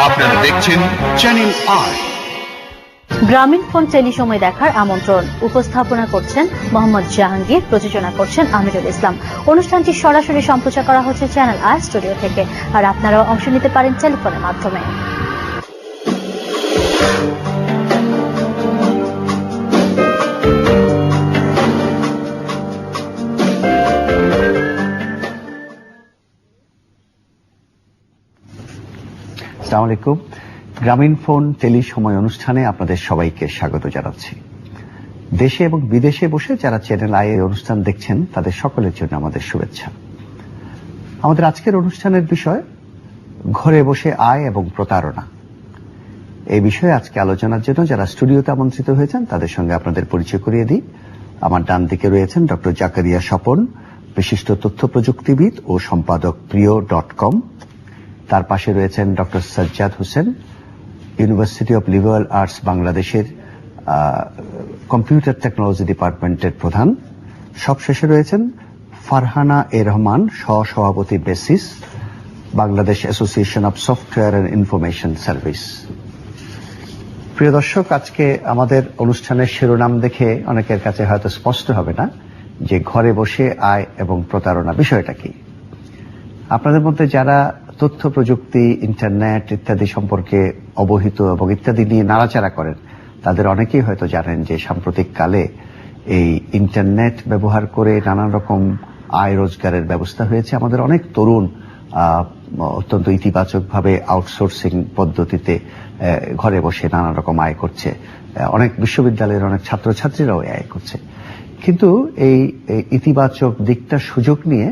আপনারা দেখছেন channel I. গ্রামীণ ফোন টেলি সময় দেখার আমন্ত্রণ উপস্থাপনা করছেন মোহাম্মদ জাহাঙ্গীর, প্রযোজনা করছেন আমিরুল ইসলাম। অনুষ্ঠানটি সরাসরি সম্প্রচার করা হচ্ছে চ্যানেল আই স্টুডিও থেকে, আর আপনারাও অংশ নিতে পারেন টেলিফোনের মাধ্যমে। আসসালামু আলাইকুম। গ্রামীণ ফোন টেলি সময় অনুষ্ঠানে আপনাদের সবাইকে স্বাগত জানাচ্ছি। দেশে এবং বিদেশে বসে যারা চ্যানেল আই এর অনুষ্ঠান দেখছেন তাদের সকলের জন্য আমাদের শুভেচ্ছা। আমাদের আজকের অনুষ্ঠানের বিষয় ঘরে বসে আয় এবং প্রতারণা। এই বিষয়ে আজকে আলোচনার জন্য যারা স্টুডিওতে আমন্ত্রিত হয়েছেন তাদের সঙ্গে আপনাদের পরিচয় করিয়ে দিই। আমার ডান দিকে রয়েছেন ডক্টর জাকারিয়া স্বপন, বিশিষ্ট তথ্য প্রযুক্তিবিদ ও সম্পাদক প্রিয়.com। তার পাশে রয়েছেন doctor Sajjad Hossain, university of liberal arts বাংলাদেশের কম্পিউটার টেকনোলজি ডিপার্টমেন্টের প্রধান। সবশেষে রয়েছেন ফারহানা এ রহমান, সহসভাপতি basis, Bangladesh association of software and information service. প্রিয় দর্শক, আজকে আমাদের অনুষ্ঠানের শিরোনাম দেখে অনেকের কাছে হয়তো স্পষ্ট হবে না যে ঘরে বসে আয় এবং প্রতারণা বিষয়টা কি। আপনাদের মধ্যে যারা তথ্য প্রযুক্তি, ইন্টারনেট ইত্যাদি সম্পর্কে অবহিত এবং ইত্যাদি নিয়ে নাড়াচাড়া করেন তাদের অনেকেই হয়তো জানেন যে সাম্প্রতিক কালে এই ইন্টারনেট ব্যবহার করে নানান রকম আয় রোজগারের ব্যবস্থা হয়েছে। আমাদের অনেক তরুণ অত্যন্ত ইতিবাচকভাবে আউটসোর্সিং পদ্ধতিতে ঘরে বসে নানা রকম আয় করছে। অনেক বিশ্ববিদ্যালয়ের অনেক ছাত্রছাত্রীরাও আয় করছে। কিন্তু এই ইতিবাচক দিকটা সুযোগ নিয়ে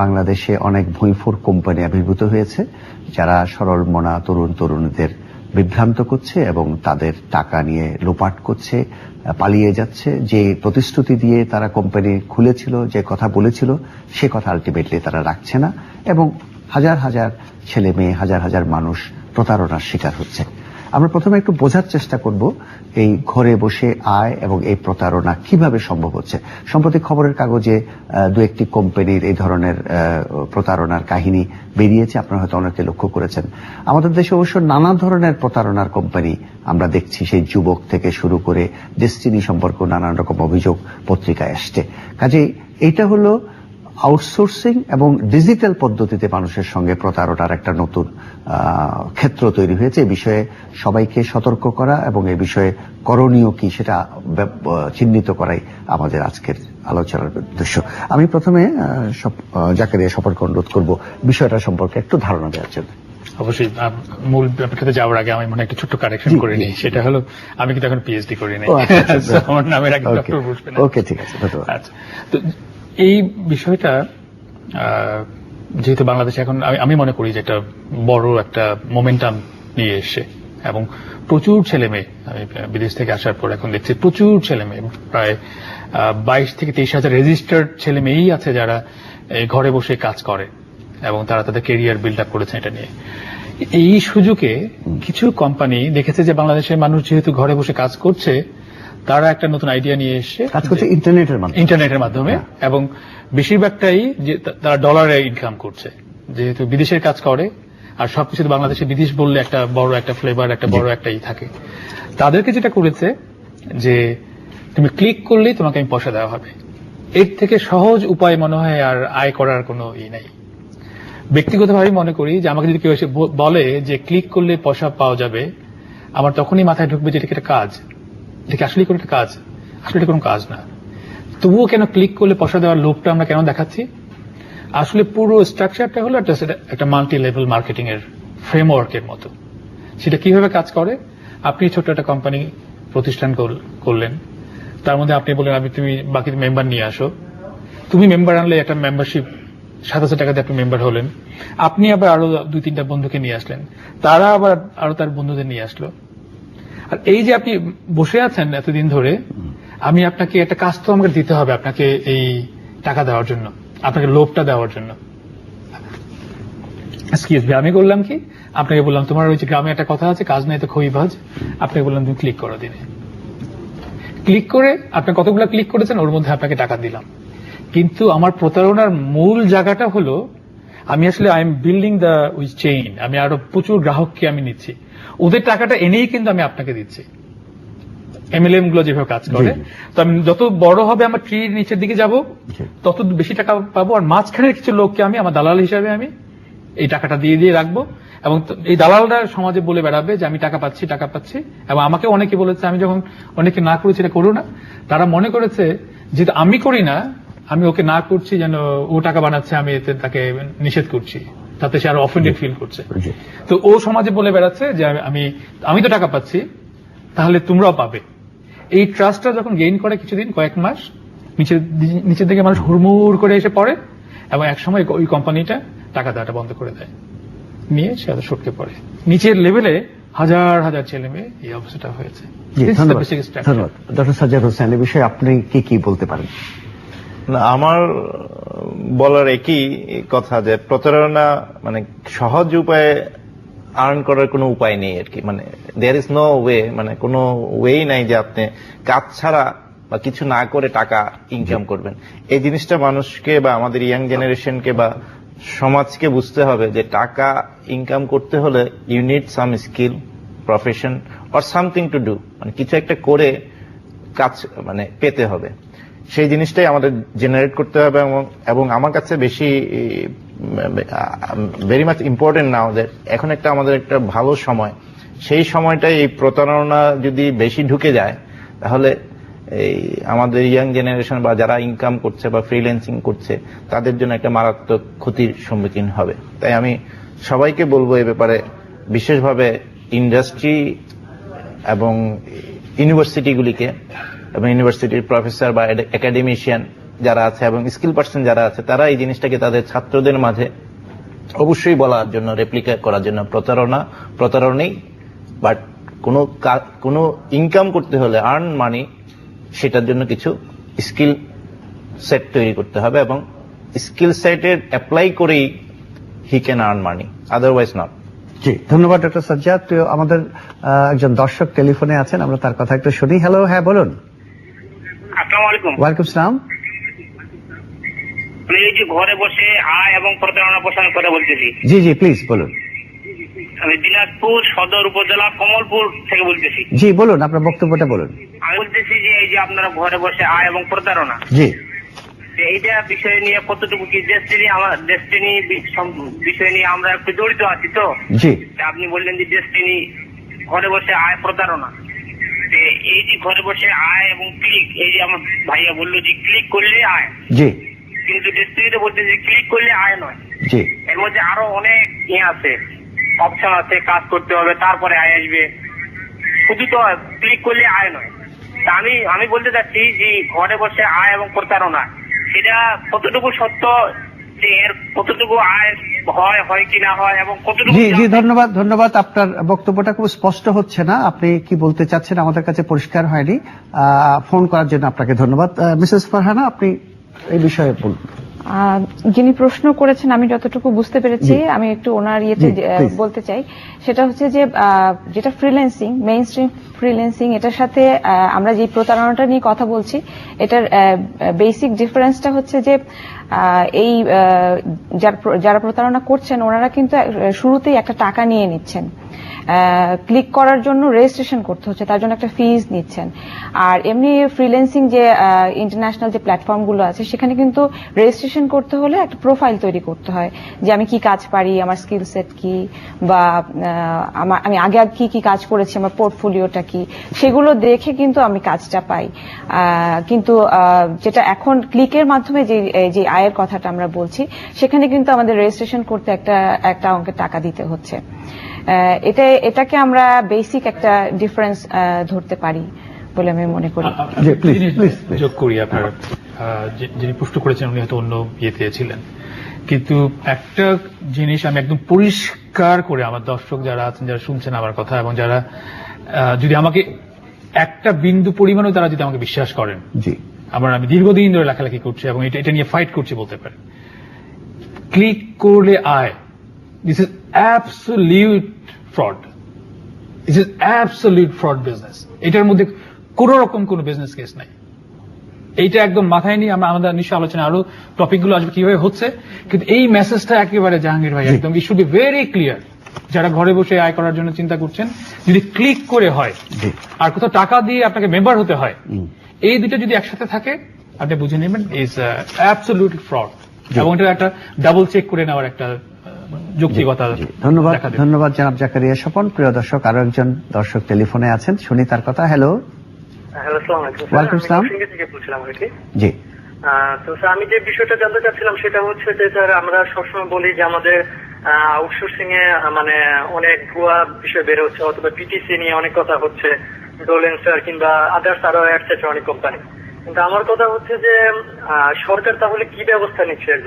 বাংলাদেশে অনেক ভুঁইফোর কোম্পানি আবির্ভূত হয়েছে যারা সরল মনা তরুণীদের বিভ্রান্ত করছে এবং তাদের টাকা নিয়ে লোপাট করছে, পালিয়ে যাচ্ছে। যে প্রতিশ্রুতি দিয়ে তারা কোম্পানি খুলেছিল, যে কথা বলেছিল, সে কথা আলটিমেটলি তারা রাখছে না এবং হাজার হাজার ছেলে মেয়ে, হাজার হাজার মানুষ প্রতারণার শিকার হচ্ছে। আমরা প্রথমে একটু বোঝার চেষ্টা করব এই ঘরে বসে আয় এবং এই প্রতারণা কিভাবে সম্ভব হচ্ছে। সম্প্রতি খবরের কাগজে দু একটি কোম্পানির এই ধরনের প্রতারণার কাহিনী বেরিয়েছে, আপনারা হয়তো অনেকে লক্ষ্য করেছেন। আমাদের দেশে অবশ্য নানা ধরনের প্রতারণার কোম্পানি আমরা দেখছি, সেই যুবক থেকে শুরু করে ডেস্টিনি সম্পর্ক নানান রকম অভিযোগ পত্রিকায় আসছে। কাজেই এইটা হলো আউটসোর্সিং এবং ডিজিটাল পদ্ধতিতে মানুষের সঙ্গে প্রতারণার একটা নতুন ক্ষেত্র তৈরি হয়েছে। এই বিষয়ে সবাইকে সতর্ক করা এবং এই বিষয়ে করণীয় কি সেটা চিহ্নিত করাই আমাদের আজকের আলোচনার উদ্দেশ্য। আমি প্রথমে জাকারিয়া স্বপনকে অনুরোধ করব বিষয়টা সম্পর্কে একটু ধারণা দেওয়ার জন্য। অবশ্যই মূল ব্যাপারটাতে যাওয়ার আগে আমি মনে একটা ছোট্ট কারেকশন করে নিই। সেটা হলো, আমি কিন্তু এখন পিএইচডি করি নাই, আমার নামের আগে ডক্টর বসবে না। ওকে, ঠিক আছে। আচ্ছা, তো এই বিষয়টা যেহেতু বাংলাদেশে এখন আমি মনে করি যে একটা বড় একটা মোমেন্টাম নিয়ে এসছে এবং প্রচুর ছেলে মেয়ে, আমি বিদেশ থেকে আসার পর এখন দেখছি প্রচুর ছেলে মেয়ে, প্রায় 22 থেকে 23 হাজার রেজিস্টার্ড ছেলে মেয়েই আছে যারা ঘরে বসে কাজ করে এবং তারা তাদের কেরিয়ার বিল্ড আপ করেছে এটা নিয়ে। এই সুযোগে কিছু কোম্পানি দেখেছে যে বাংলাদেশের মানুষ যেহেতু ঘরে বসে কাজ করছে, তারা একটা নতুন আইডিয়া নিয়ে এসে কাজ করছে ইন্টারনেটের মাধ্যমে এবং বেশিরভাগটাই যে তারা ডলারে ইনকাম করছে, যেহেতু বিদেশের কাজ করে আর সবকিছু বাংলাদেশে বিদেশ বললে একটা বড় একটা ফ্লেভার, একটা বড় একটাই থাকে। তাদেরকে যেটা করেছে যে তুমি ক্লিক করলেই তোমাকে আমি পয়সা দেওয়া হবে। এর থেকে সহজ উপায় মনে হয় আর আয় করার কোনো নাই। ব্যক্তিগতভাবে মনে করি যে আমাকে যদি কেউ এসে বলে যে ক্লিক করলে পয়সা পাওয়া যাবে, আমার তখনই মাথায় ঢুকবে যে এটা একটা কাজ, এটা আসলে কোনো একটা কাজ, আসলে এটা কোনো কাজ না। তবুও কেন ক্লিক করলে পয়সা দেওয়ার লোভটা আমরা কেন দেখাচ্ছি? আসলে পুরো স্ট্রাকচারটা হলো একটা মাল্টি লেভেল মার্কেটিং এর ফ্রেমওয়ার্কের মতো। সেটা কিভাবে কাজ করে? আপনি ছোট একটা কোম্পানি প্রতিষ্ঠান করলেন, তার মধ্যে আপনি বললেন তুমি বাকি মেম্বার নিয়ে আসো। তুমি মেম্বার আনলে একটা মেম্বারশিপ 7,000 টাকা দিয়ে আপনি মেম্বার হলেন। আপনি আবার আরো 2-3টা বন্ধুকে নিয়ে আসলেন, তারা আবার আরো তার বন্ধুদের নিয়ে আসলো। আর এই যে আপনি বসে আছেন এতদিন ধরে, আমি আপনাকে একটা কাজ তো আমাকে দিতে হবে আপনাকে এই টাকা দেওয়ার জন্য, আপনাকে লোভটা দেওয়ার জন্য। আমি করলাম কি, আপনাকে বললাম তোমার ওই যে গ্রামে একটা কথা আছে, কাজ নাই তো খই ভাজ, আপনাকে বললাম তুমি ক্লিক করো দিনে। ক্লিক করে আপনি কতগুলো ক্লিক করেছেন, ওর মধ্যে আপনাকে টাকা দিলাম। কিন্তু আমার প্রতারণার মূল জায়গাটা হলো আমি আসলে I am building the we chain, আমি আরো প্রচুর গ্রাহককে আমি নিচ্ছি, ওদের টাকাটা এনেই কিন্তু আমি আপনাকে দিচ্ছি। এমএলএম গুলো যেভাবে কাজ করে, তো আমি যত বড় হবে আমার ট্রির নিচের দিকে যাব, তত বেশি টাকা পাবো, আর মাঝখানের কিছু লোককে আমি আমার দালাল হিসাবে আমি এই টাকাটা দিয়ে দিয়ে রাখবো, এবং এই দালালরা সমাজে বলে বেড়াবে যে আমি টাকা পাচ্ছি টাকা পাচ্ছি। এবং আমাকে অনেকে বলেছে, আমি যখন অনেকে না করেছি এটা করো না, তারা মনে করেছে যেহেতু আমি করি না, আমি ওকে না করছি, যেন ও টাকা বানাচ্ছে, আমি এতে তাকে নিষেধ করছি, তাতে সে আরো অফেন্ডেড ফিল করছে। তো ও সমাজে বলে বেড়াচ্ছে যে আমি তো টাকা পাচ্ছি, তাহলে তোমরাও পাবে। এই ট্রাস্টটা যখন গেইন করে কিছুদিন, কয়েক মাস, নিচের দিকে মানুষ হুড়মুড় করে এসে পড়ে, এবং একসময় ওই কোম্পানিটা টাকা দেওয়াটা বন্ধ করে দেয়, নিয়ে সে আরো সটকে পড়ে। নিচের লেভেলে হাজার হাজার ছেলে মেয়ে এই অবস্থাটা হয়েছে। ধন্যবাদ ডক্টর সাজ্জাদ হোসেন, এই বিষয়ে আপনি কি বলতে পারেন? না, আমার বলার একই কথা যে প্রতারণা মানে সহজ উপায়ে আর্ন করার কোনো উপায় নেই আর কি, মানে দেয়ার ইজ নো ওয়ে, মানে কোনো ওয়েই নাই যে আপনি কাজ ছাড়া বা কিছু না করে টাকা ইনকাম করবেন। এই জিনিসটা মানুষকে বা আমাদের ইয়াং জেনারেশনকে বা সমাজকে বুঝতে হবে যে টাকা ইনকাম করতে হলে you need some skill, profession or something to do, মানে কিছু একটা করে কাজ মানে পেতে হবে। সেই জিনিসটাই আমাদের জেনারেট করতে হবে, এবং আমার কাছে বেশি ভেরি মাচ ইম্পর্টেন্ট নাও যে এখন আমাদের একটা ভালো সময়, সেই সময়টাই এই প্রতারণা যদি বেশি ঢুকে যায়, তাহলে এই আমাদের ইয়াং জেনারেশন বা যারা ইনকাম করছে বা ফ্রিল্যান্সিং করছে তাদের জন্য একটা মারাত্মক ক্ষতির সম্মুখীন হবে। তাই আমি সবাইকে বলবো এ ব্যাপারে, বিশেষভাবে ইন্ডাস্ট্রি এবং ইউনিভার্সিটিগুলিকে এবং ইউনিভার্সিটির প্রফেসর বা একাডেমিশিয়ান যারা আছে এবং স্কিল পার্সন যারা আছে, তারা এই জিনিসটাকে তাদের ছাত্রদের মাঝে অবশ্যই বলার জন্য, রেপ্লিকা করার জন্য, প্রতারণাই, বাট কোনো ইনকাম করতে হলে, আর্ন মানি, সেটার জন্য কিছু স্কিল সেট তৈরি করতে হবে, এবং স্কিল সেটের অ্যাপ্লাই করেই he can earn money, otherwise not. জি, ধন্যবাদ ডক্টর সাজ্জাদ। আমাদের একজন দর্শক টেলিফোনে আছেন, আমরা তার কথা একটু শুনি। হ্যালো, হ্যাঁ বলুন। আসসালামু আলাইকুম। ওয়ালাইকুম সালাম। আমি এই যে ঘরে বসে আয় এবং প্রতারণা প্রসারের কথা বলতেছি। জি জি, প্লিজ বলুন। আমি দিনাজপুর সদর উপজেলা কমলপুর থেকে বলতেছি। জি বলুন, আপনার বক্তব্যটা বলুন। আমি বলতেছি যে এই যে আপনারা ঘরে বসে আয় এবং প্রতারণা, জি, এইটা বিষয় নিয়ে কতটুকু কি ডেস্টিনি বিষয় নিয়ে আমরা একটু জড়িত আছি তো। জি, আপনি বললেন যে ডেস্টিনি ঘরে বসে আয় প্রতারণা, এই যে ঘরে বসে আয় এবং ক্লিক, এই যে আমার ভাইয়া বললো যে ক্লিক করলে আয়, জি, কিন্তু ডেস্টিনিতে বলতে যে ক্লিক করলে আয় নয়, জি, এর মধ্যে আরো অনেক আছে, অপশন আছে, কাজ করতে হবে তারপরে আয় আসবে, শুধু তো ক্লিক করলে আয় নয়। তা আমি বলতে চাচ্ছি যে ঘরে বসে আয় এবং প্রতারণা, সেটা কতটুকু সত্য, যে এর কতটুকু আয় হয় কি না হয়, এবং কতটুকু। জি জি, ধন্যবাদ। আপনার বক্তব্যটা খুব স্পষ্ট হচ্ছে না, আপনি কি বলতে চাচ্ছেন আমাদের কাছে পরিষ্কার হয়নি। ফোন করার জন্য আপনাকে ধন্যবাদ। মিসেস ফারহানা, আপনি এই বিষয়ে বলুন। যিনি প্রশ্ন করেছেন, আমি যতটুকু বুঝতে পেরেছি, আমি একটু ওনার ইয়েতে বলতে চাই। সেটা হচ্ছে যে যেটা ফ্রিল্যান্সিং, মেইন স্ট্রিম ফ্রিল্যান্সিং, এটার সাথে আমরা যে প্রতারণাটা নিয়ে কথা বলছি, এটার বেসিক ডিফারেন্সটা হচ্ছে যে এই যারা প্রতারণা করছেন, ওনারা কিন্তু শুরুতেই একটা টাকা নিয়ে নিচ্ছেন, ক্লিক করার জন্য রেজিস্ট্রেশন করতে হচ্ছে, তার জন্য একটা ফিজ নিচ্ছেন। আর এমনি ফ্রিল্যান্সিং যে ইন্টারন্যাশনাল যে প্ল্যাটফর্মগুলো আছে, সেখানে কিন্তু রেজিস্ট্রেশন করতে হলে একটা প্রোফাইল তৈরি করতে হয়, যে আমি কি কাজ পারি, আমার স্কিল সেট কি, বা আমি আগে কি কাজ করেছি, আমার পোর্টফোলিওটা কি, সেগুলো দেখে কিন্তু আমি কাজটা পাই। কিন্তু যেটা এখন ক্লিকের মাধ্যমে যে আয়ের কথাটা আমরা বলছি, সেখানে কিন্তু আমাদের রেজিস্ট্রেশন করতে একটা অঙ্কের টাকা দিতে হচ্ছে। এটাকে আমরা বেসিক একটা ডিফারেন্স ধরতে পারি বলে আমি মনে করি। যোগ করি, আপনার যিনি প্রশ্ন করেছেন উনি হয়তো অন্য ইয়েতে ছিলেন, কিন্তু একটা জিনিস আমি একদম পরিষ্কার করে আমার দর্শক যারা আছেন, যারা শুনছেন আমার কথা, এবং যারা যদি আমাকে একটা বিন্দু পরিমাণও তারা যদি আমাকে বিশ্বাস করেন, জি, আমি দীর্ঘদিন ধরে লেখালেখি করছি এবং এটা নিয়ে ফাইট করছি বলতে পারি, ক্লিক করলে আয়, this is absolute fraud. This is absolute fraud business. এটার মধ্যে কোন রকম কোন বিজনেস কেস নাই। এইটা একদম মাথায় নিয়ে আমরা আমাদের নিশ্চয় আলোচনা আরো টপিকগুলো আসবে কিভাবে হচ্ছে, কিন্তু এই মেসেজটা একেবারে জাহাঙ্গীর ভাই একদম it should be very clear. যারা ঘরে বসে আয় করার জন্য চিন্তা করছেন, যদি ক্লিক করে হয় আর কোথাও টাকা দিয়ে আপনাকে মেম্বার হতে হয়, এই দুটো যদি একসাথে থাকে আপনি বুঝে নেবেন ইজ অ্যাবসলিউট ফ্রড, এবং এটা একটা ডাবল চেক করে নেওয়ার একটা যৌক্তিকতা। ধন্যবাদ, দেখা দেবে। ধন্যবাদ জনাব জাকারিয়া স্বপন। প্রিয় দর্শক, আরো একজন দর্শক টেলিফোনে আছেন, শুনি তার কথা। হ্যালো। হ্যালো, আসসালামু আলাইকুম। ওয়ালাইকুম আসসালাম। আমি থেকে বলছিলাম আর কি। জি। তো স্যার, আমি যে বিষয়টা জানতে চাচ্ছিলাম সেটা হচ্ছে যে স্যার, আমরা সবসময় বলি যে আমাদের আউটসোর্সিং এ মানে অনেক ভুয়া বিষয় বের হচ্ছে, অথবা পিটিসি নিয়ে অনেক কথা হচ্ছে, ডোলেন্সার কিংবা আদার্স আরো অনেক কোম্পানি। কিন্তু আমার কথা হচ্ছে যে সরকার তাহলে কি ব্যবস্থা নিচ্ছে এর জন্য?